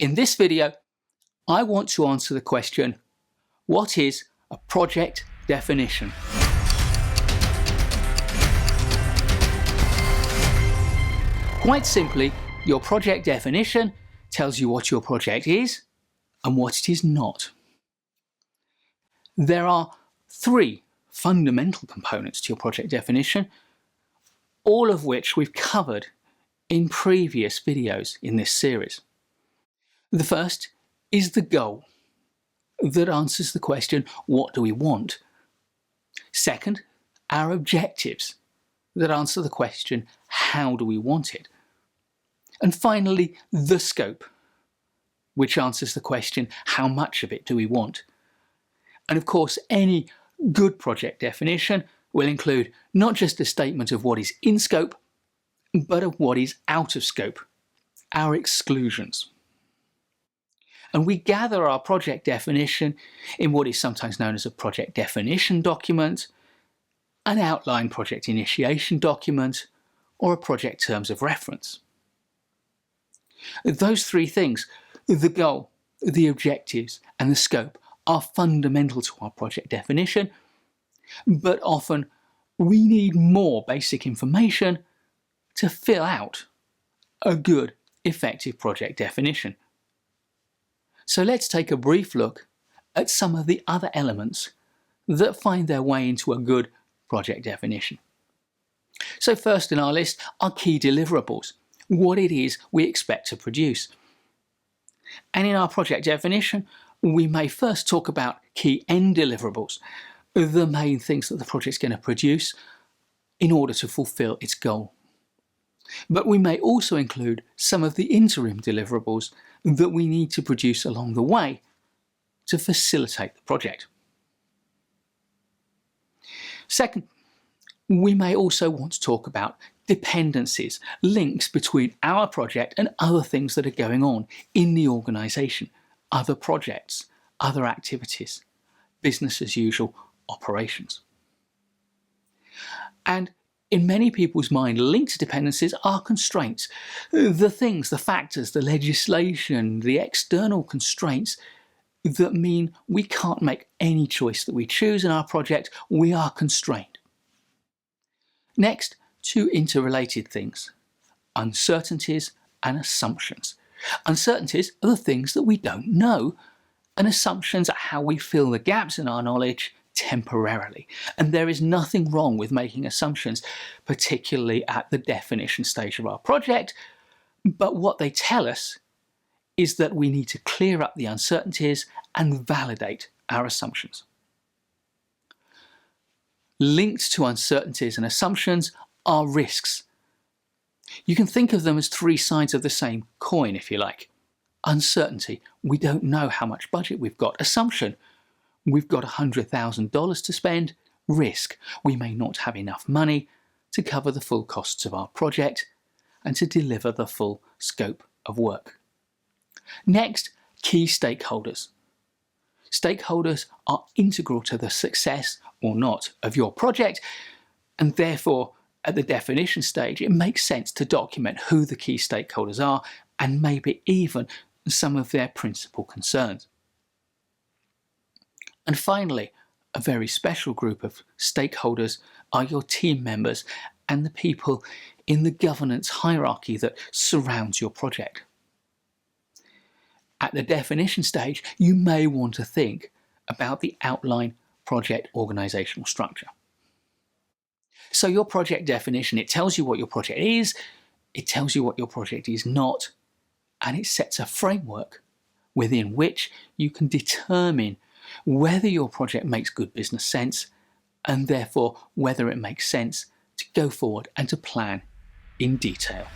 In this video, I want to answer the question, what is a project definition? Quite simply, your project definition tells you what your project is and what it is not. There are three fundamental components to your project definition, all of which we've covered in previous videos in this series. The first is the goal that answers the question, what do we want? Second, our objectives that answer the question, how do we want it? And finally, the scope, which answers the question, how much of it do we want? And of course, any good project definition will include not just a statement of what is in scope, but of what is out of scope, our exclusions. And we gather our project definition in what is sometimes known as a project definition document, an outline project initiation document, or a project terms of reference. Those three things, the goal, the objectives, and the scope, are fundamental to our project definition, but often we need more basic information to fill out a good, effective project definition. So let's take a brief look at some of the other elements that find their way into a good project definition. So first in our list are key deliverables, what it is we expect to produce. And in our project definition, we may first talk about key end deliverables, the main things that the project's going to produce in order to fulfill its goal. But we may also include some of the interim deliverables that we need to produce along the way to facilitate the project. Second, we may also want to talk about dependencies, links between our project and other things that are going on in the organisation, other projects, other activities, business as usual operations. And in many people's mind, linked dependencies are constraints. The things, the factors, the legislation, the external constraints that mean we can't make any choice that we choose in our project, we are constrained. Next, two interrelated things, uncertainties and assumptions. Uncertainties are the things that we don't know, and assumptions are how we fill the gaps in our knowledge temporarily. And there is nothing wrong with making assumptions, particularly at the definition stage of our project, but what they tell us is that we need to clear up the uncertainties and validate our assumptions. Linked to uncertainties and assumptions are risks. You can think of them as three sides of the same coin, if you like. Uncertainty, we don't know how much budget we've got. Assumption, we've got $100,000 to spend. Risk, we may not have enough money to cover the full costs of our project and to deliver the full scope of work. Next, key stakeholders. Stakeholders are integral to the success or not of your project, and therefore at the definition stage it makes sense to document who the key stakeholders are and maybe even some of their principal concerns. And finally, a very special group of stakeholders are your team members and the people in the governance hierarchy that surrounds your project. At the definition stage, you may want to think about the outline project organisational structure. So your project definition, it tells you what your project is, it tells you what your project is not, and it sets a framework within which you can determine whether your project makes good business sense and therefore whether it makes sense to go forward and to plan in detail.